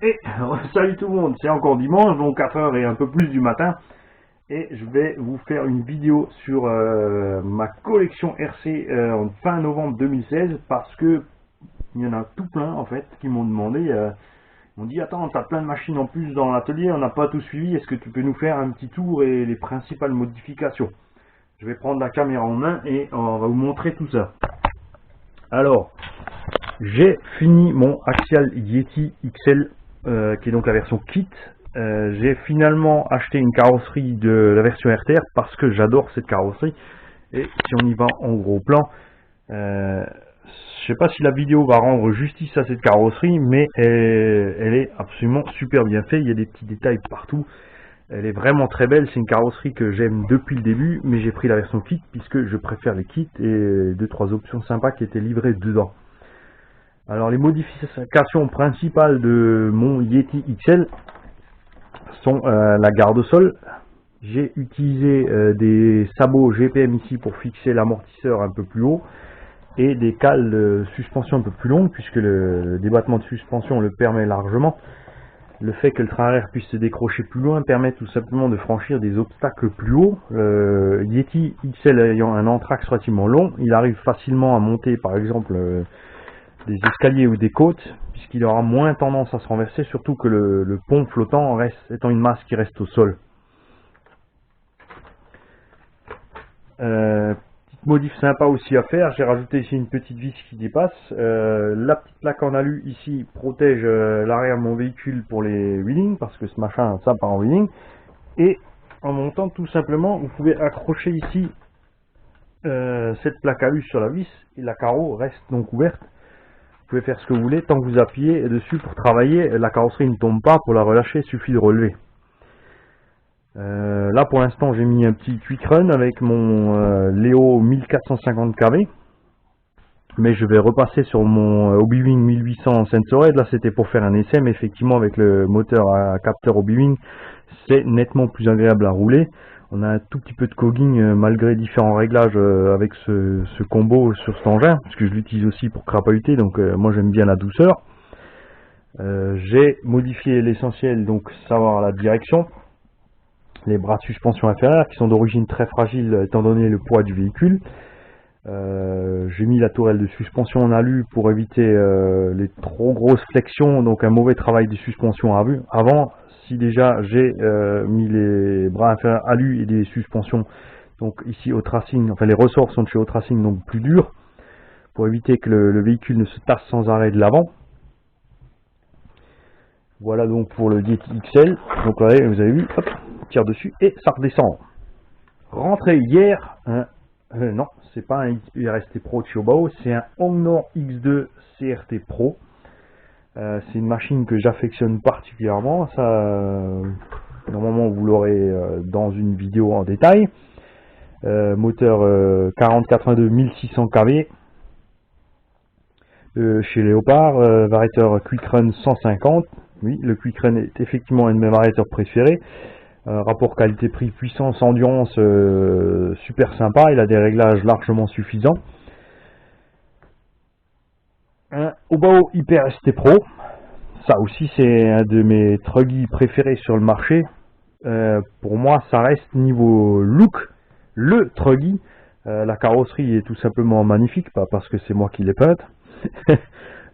Et salut tout le monde, c'est encore dimanche, donc 4h et un peu plus du matin. Et je vais vous faire une vidéo sur ma collection RC en fin novembre 2016. Parce que il y en a tout plein en fait qui m'ont demandé. Ils m'ont dit attends, t'as plein de machines en plus dans l'atelier, on n'a pas tout suivi, est-ce que tu peux nous faire un petit tour et les principales modifications? Je vais prendre la caméra en main et on va vous montrer tout ça. Alors, j'ai fini mon Axial Yeti XL, qui est donc la version kit. J'ai finalement acheté une carrosserie de la version RTR parce que j'adore cette carrosserie. Et si on y va en gros plan, je sais pas si la vidéo va rendre justice à cette carrosserie, mais elle est absolument super bien faite. Il y a des petits détails partout. Elle est vraiment très belle. C'est une carrosserie que j'aime depuis le début, mais j'ai pris la version kit puisque je préfère les kits et 2-3 options sympas qui étaient livrées dedans. Alors les modifications principales de mon Yeti XL sont la garde au sol. J'ai utilisé des sabots GPM ici pour fixer l'amortisseur un peu plus haut et des cales de suspension un peu plus longues puisque le débattement de suspension le permet largement. Le fait que le train arrière puisse se décrocher plus loin permet tout simplement de franchir des obstacles plus hauts. Le Yeti XL ayant un entraxe relativement long, il arrive facilement à monter par exemple des escaliers ou des côtes, puisqu'il aura moins tendance à se renverser, surtout que le pont flottant étant une masse qui reste au sol. Petite modif sympa aussi à faire, j'ai rajouté ici une petite vis qui dépasse. La petite plaque en alu ici protège l'arrière de mon véhicule pour les wheelings, parce que ce machin ça part en wheeling. Et en montant tout simplement, vous pouvez accrocher ici cette plaque alu sur la vis, et la carreau reste donc ouverte. Vous pouvez faire ce que vous voulez, tant que vous appuyez dessus pour travailler, la carrosserie ne tombe pas, pour la relâcher il suffit de relever. Là pour l'instant j'ai mis un petit quick run avec mon Léo 1450 kV, mais je vais repasser sur mon Hobbywing 1800 Sensored. Là c'était pour faire un essai, mais effectivement avec le moteur à capteur Hobbywing c'est nettement plus agréable à rouler. On a un tout petit peu de cogging malgré différents réglages avec ce combo sur cet engin, parce que je l'utilise aussi pour crapahuter, donc moi j'aime bien la douceur. J'ai modifié l'essentiel, donc savoir la direction, les bras de suspension inférieurs qui sont d'origine très fragile étant donné le poids du véhicule. J'ai mis la tourelle de suspension en alu pour éviter les trop grosses flexions, donc un mauvais travail de suspension avant. Si déjà j'ai mis les bras inférieurs alu et des suspensions, donc ici au tracing, enfin les ressorts sont de chez au tracing, donc plus durs, pour éviter que le véhicule ne se tasse sans arrêt de l'avant. Voilà donc pour le Yeti XL. Donc là, vous avez vu, hop, on tire dessus et ça redescend. Rentré hier, non, c'est pas un URST Pro de Chiobao, c'est un Hongnor X2 CRT Pro. C'est une machine que j'affectionne particulièrement. Ça, normalement, vous l'aurez dans une vidéo en détail. Moteur 4082 1600 kV chez Léopard, variateur Quick Run 150. Oui, le Quick Run est effectivement un de mes variateurs préférés. Rapport qualité-prix, puissance, endurance, super sympa. Il a des réglages largement suffisants. Un Hobao Hyper ST Pro. Ça aussi, c'est un de mes truggies préférés sur le marché. Pour moi, ça reste niveau look le truggy. La carrosserie est tout simplement magnifique, pas parce que c'est moi qui l'ai peinte.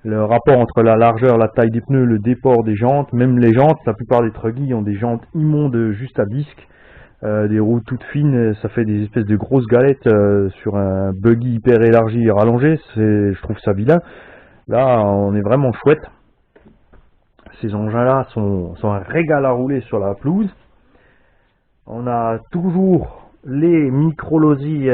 Le rapport entre la largeur, la taille des pneus, le déport des jantes, même les jantes, la plupart des truggies ont des jantes immondes juste à disque, des roues toutes fines, ça fait des espèces de grosses galettes sur un buggy hyper élargi et rallongé, je trouve ça vilain. Là, on est vraiment chouette. Ces engins-là sont un régal à rouler sur la pelouse. On a toujours les micro-losis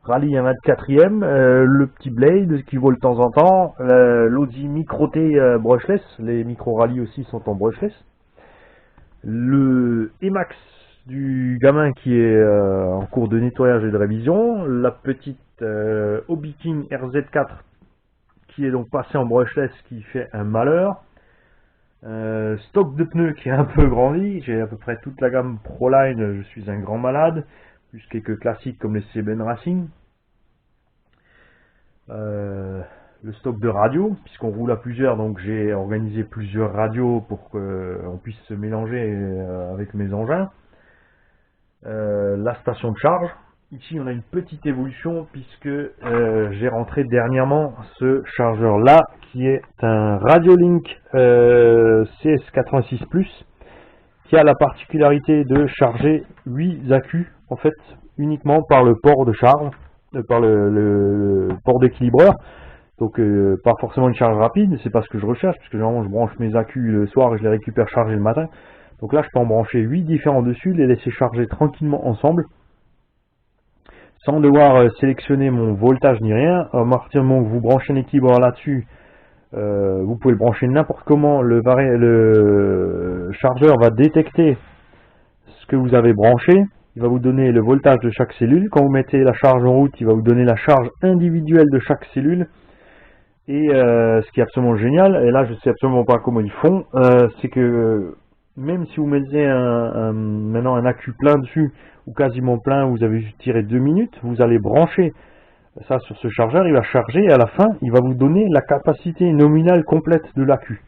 Rallye 24e, le petit Blade qui vole de temps en temps, l'Audi Micro-T brushless, les micro-rallye aussi sont en brushless. Le Emax du gamin qui est en cours de nettoyage et de révision, la petite Hobby King RZ4 qui est donc passé en brushless qui fait un malheur. Stock de pneus qui a un peu grandi, j'ai à peu près toute la gamme Proline, je suis un grand malade, plus quelques classiques comme les CBN Racing. le stock de radio, puisqu'on roule à plusieurs, donc j'ai organisé plusieurs radios pour qu'on puisse se mélanger avec mes engins. La station de charge. Ici on a une petite évolution puisque j'ai rentré dernièrement ce chargeur là qui est un Radiolink CS86 Plus qui a la particularité de charger 8 accus en fait uniquement par le port de charge, par le port d'équilibreur. Donc pas forcément une charge rapide, c'est pas ce que je recherche, puisque généralement je branche mes accus le soir et je les récupère chargés le matin. Donc là je peux en brancher 8 différents dessus, les laisser charger tranquillement ensemble, sans devoir sélectionner mon voltage ni rien. À partir du moment où vous branchez un équilibreur là-dessus, vous pouvez le brancher n'importe comment, le chargeur va détecter ce que vous avez branché, il va vous donner le voltage de chaque cellule. Quand vous mettez la charge en route, il va vous donner la charge individuelle de chaque cellule. Et ce qui est absolument génial, et là je sais absolument pas comment ils font, c'est que même si vous mettez maintenant un accu plein dessus, ou quasiment plein, vous avez juste tiré 2 minutes, vous allez brancher ça sur ce chargeur, il va charger, et à la fin, il va vous donner la capacité nominale complète de l'accu.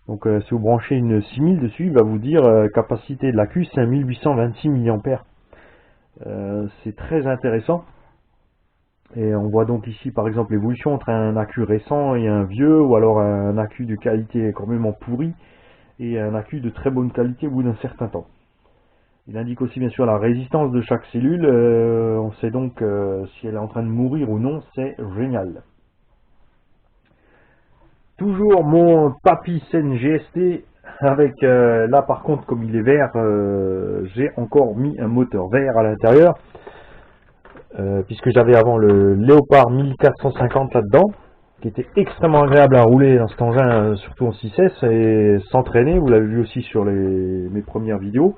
Donc si vous branchez une 6000 dessus, il va vous dire capacité de l'accu 5826 mAh. C'est très intéressant. Et on voit donc ici par exemple l'évolution entre un accu récent et un vieux, ou alors un accu de qualité complètement pourri et un accu de très bonne qualité au bout d'un certain temps. Il indique aussi bien sûr la résistance de chaque cellule, on sait donc si elle est en train de mourir ou non, c'est génial. Toujours mon Papy Sen GST avec, là par contre comme il est vert, j'ai encore mis un moteur vert à l'intérieur. Puisque j'avais avant le Léopard 1450 là-dedans, qui était extrêmement agréable à rouler dans cet engin, surtout en 6S, et s'entraîner, vous l'avez vu aussi sur mes premières vidéos.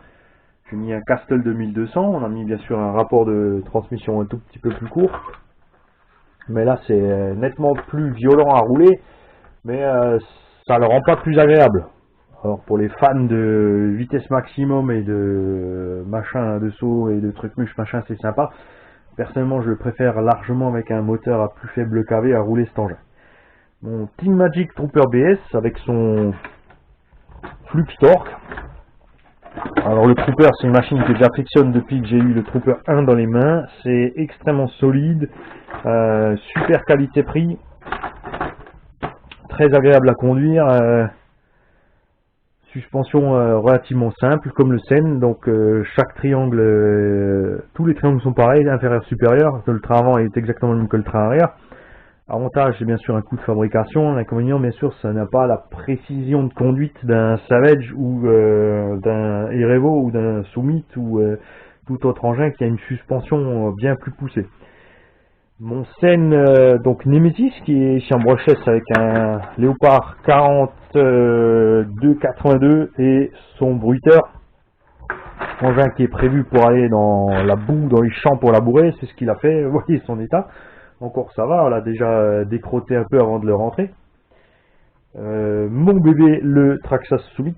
J'ai mis un Castle 2200, on a mis bien sûr un rapport de transmission un tout petit peu plus court, mais là c'est nettement plus violent à rouler, mais ça ne le rend pas plus agréable. Alors pour les fans de vitesse maximum et de machin de saut et de trucs muches machin, c'est sympa. Personnellement, je le préfère largement avec un moteur à plus faible kV à rouler cet engin. Mon Team Magic Trooper BS avec son Flux Torque. Alors le Trooper, c'est une machine que j'affectionne depuis que j'ai eu le Trooper 1 dans les mains. C'est extrêmement solide, super qualité-prix, très agréable à conduire. Suspension relativement simple comme le Sen, donc chaque triangle, tous les triangles sont pareils, inférieur supérieur, le train avant est exactement le même que le train arrière. Avantage, c'est bien sûr un coût de fabrication, l'inconvénient bien sûr ça n'a pas la précision de conduite d'un Savage ou d'un Erevo ou d'un Summit ou tout autre engin qui a une suspension bien plus poussée. Mon Sen, donc Nemesis, qui est chez Ambrochès avec un Léopard 42-82 et son bruiteur. Engin qui est prévu pour aller dans la boue, dans les champs pour labourer, c'est ce qu'il a fait, vous voyez son état. Encore ça va, on l'a déjà décrotté un peu avant de le rentrer. Mon bébé, le Traxxas Summit,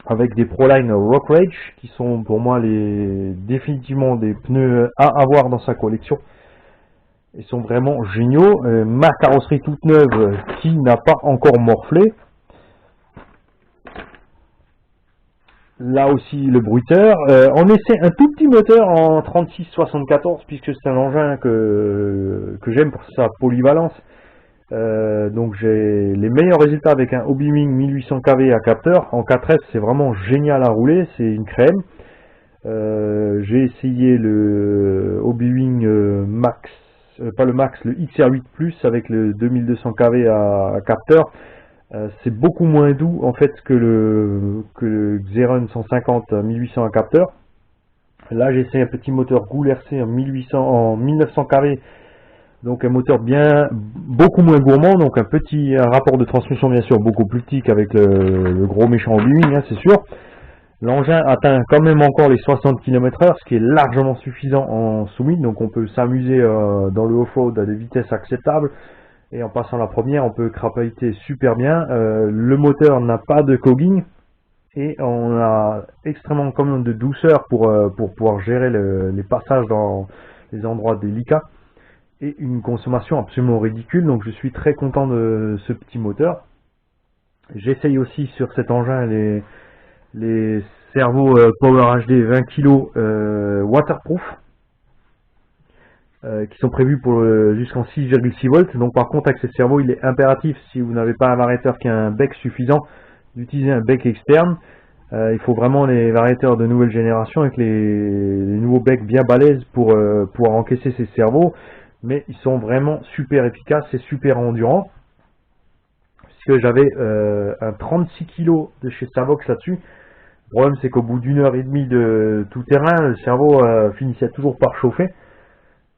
avec des Proline Rock Rage, qui sont pour moi définitivement des pneus à avoir dans sa collection. Ils sont vraiment géniaux. Ma carrosserie toute neuve qui n'a pas encore morflé. Là aussi le bruiteur. On essaie un tout petit moteur en 36-74 puisque c'est un engin que j'aime pour sa polyvalence. Donc j'ai les meilleurs résultats avec un Obiwing 1800 kV à capteur. En 4S c'est vraiment génial à rouler, c'est une crème. J'ai essayé le Obiwing Max. Pas le Max, le XR8 Plus avec le 2200 kV à capteur. C'est beaucoup moins doux en fait que le Xeron 150 1800 à capteur. Là j'ai essayé un petit moteur Goul RC en 1900 kV, donc un moteur beaucoup moins gourmand, donc un rapport de transmission bien sûr beaucoup plus petit qu'avec le gros méchant Obiwing, hein, c'est sûr. L'engin atteint quand même encore les 60 km/h, ce qui est largement suffisant en Summit, donc on peut s'amuser dans le off-road à des vitesses acceptables, et en passant la première, on peut crapahuter super bien. Le moteur n'a pas de cogging, et on a extrêmement quand même de douceur pour pouvoir gérer les passages dans les endroits délicats. et une consommation absolument ridicule. Donc je suis très content de ce petit moteur. J'essaye aussi sur cet engin les servos Power HD 20 kg waterproof, qui sont prévus pour jusqu'en 6,6 volts. Donc par contre avec ces servos, il est impératif, si vous n'avez pas un variateur qui a un bec suffisant, d'utiliser un bec externe. Il faut vraiment les variateurs de nouvelle génération avec les nouveaux becs bien balèzes pour pouvoir encaisser ces servos. Mais ils sont vraiment super efficaces et super endurants. Puisque j'avais un 36 kg de chez Savox là-dessus. Le problème c'est qu'au bout d'une heure et demie de tout terrain, le cerveau finissait toujours par chauffer.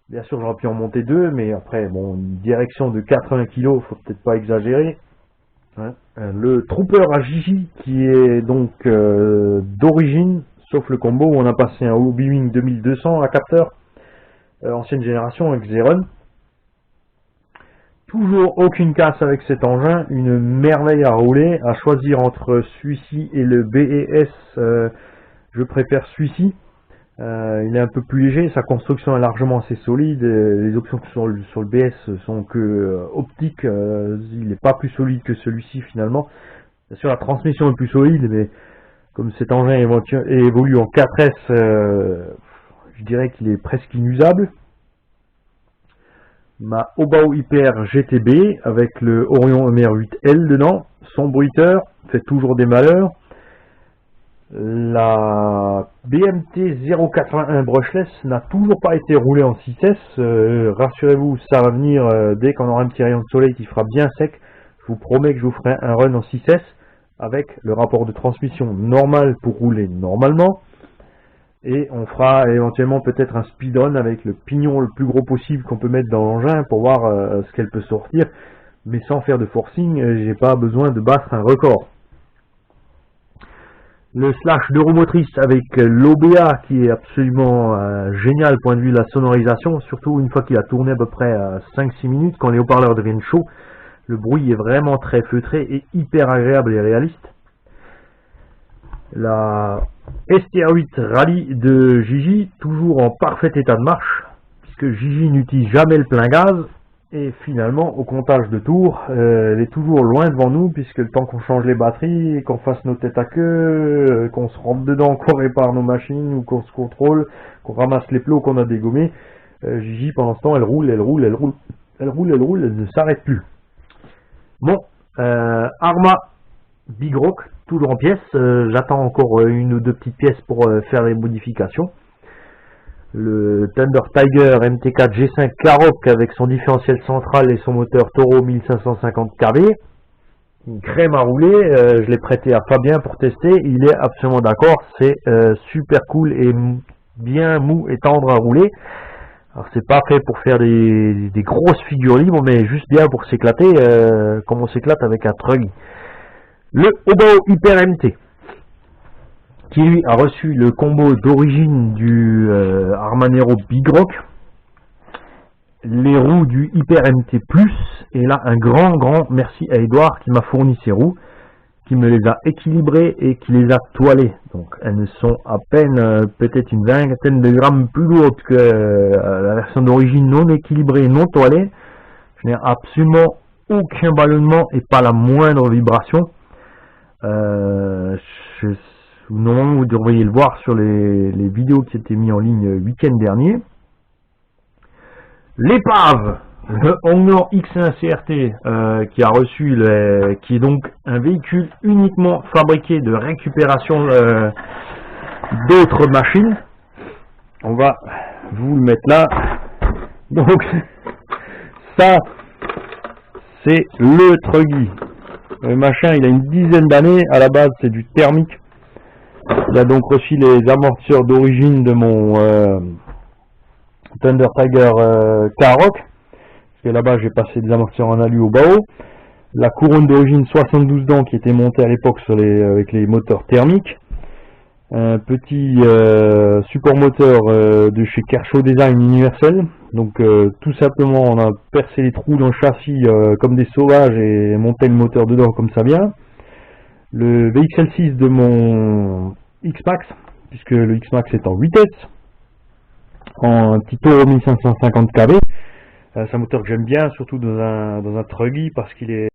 Bien sûr j'aurais pu en monter deux, mais après bon, une direction de 80 kg, faut peut-être pas exagérer. Hein. Le Trooper à Gigi qui est donc d'origine, sauf le combo où on a passé un Hobby-Wing 2200 à capteur, ancienne génération avec Xeron. Toujours aucune casse avec cet engin, une merveille à rouler. À choisir entre celui-ci et le BES, je préfère celui-ci. Il est un peu plus léger, sa construction est largement assez solide. Les options sur le BS sont que optiques, il n'est pas plus solide que celui-ci finalement. Bien sûr la transmission est plus solide, mais comme cet engin évolue en 4S, je dirais qu'il est presque inusable. Ma Obao Hyper GTB avec le Orion MR8L dedans, son bruiteur fait toujours des malheurs. La BMT 081 brushless n'a toujours pas été roulée en 6S. Rassurez-vous, ça va venir dès qu'on aura un petit rayon de soleil qui fera bien sec. Je vous promets que je vous ferai un run en 6S avec le rapport de transmission normal pour rouler normalement. Et on fera éventuellement peut-être un speedrun avec le pignon le plus gros possible qu'on peut mettre dans l'engin pour voir ce qu'elle peut sortir. Mais sans faire de forcing, j'ai pas besoin de battre un record. Le slash d'Euromotrice avec l'OBA qui est absolument génial point de vue de la sonorisation, surtout une fois qu'il a tourné à peu près 5-6 minutes, quand les haut-parleurs deviennent chauds, le bruit est vraiment très feutré et hyper agréable et réaliste. La STR8 Rally de Gigi, toujours en parfait état de marche, puisque Gigi n'utilise jamais le plein gaz, et finalement au comptage de tours, elle est toujours loin devant nous, puisque le temps qu'on change les batteries, qu'on fasse nos têtes à queue, qu'on se rentre dedans, qu'on répare nos machines, ou qu'on se contrôle, qu'on ramasse les plots qu'on a dégommés, Gigi pendant ce temps elle roule, elle roule, elle roule, elle roule, elle roule, elle ne s'arrête plus. Bon, Arma Big Rock, toujours en pièces, j'attends encore une ou deux petites pièces pour faire les modifications. Le Thunder Tiger MT4 G5 Karoq avec son différentiel central et son moteur Toro 1550 kV. Une crème à rouler, je l'ai prêté à Fabien pour tester, il est absolument d'accord, c'est super cool et bien mou et tendre à rouler. Alors c'est pas fait pour faire des grosses figures libres, mais juste bien pour s'éclater, comme on s'éclate avec un Truggy. Le Obao Hyper MT, qui lui a reçu le combo d'origine du Armanero Big Rock, les roues du Hyper MT+, et là un grand merci à Edouard qui m'a fourni ces roues, qui me les a équilibrées et qui les a toilées. Donc elles sont à peine peut-être une vingtaine de grammes plus lourdes que la version d'origine non équilibrée, non toilée. Je n'ai absolument aucun ballonnement et pas la moindre vibration. Normalement vous devriez le voir sur les vidéos qui étaient mises en ligne le week-end dernier. L'épave, le Hongnor X1 CRT qui a reçu, qui est donc un véhicule uniquement fabriqué de récupération d'autres machines. On va vous le mettre là. Donc ça c'est le Truggy. Le machin il a une dizaine d'années, à la base c'est du thermique. Il a donc reçu les amortisseurs d'origine de mon Thunder Tiger Karoq, parce que là-bas j'ai passé des amortisseurs en alu au BAO. La couronne d'origine 72 dents qui était montée à l'époque avec les moteurs thermiques. Un petit support moteur de chez Kershaw Design Universel. Donc tout simplement on a percé les trous dans le châssis comme des sauvages et monté le moteur dedans comme ça vient. Le VXL6 de mon X-Max, puisque le X-Max est en 8S, en petit Toro 1550 kV. C'est un moteur que j'aime bien, surtout dans un truggy, parce qu'il est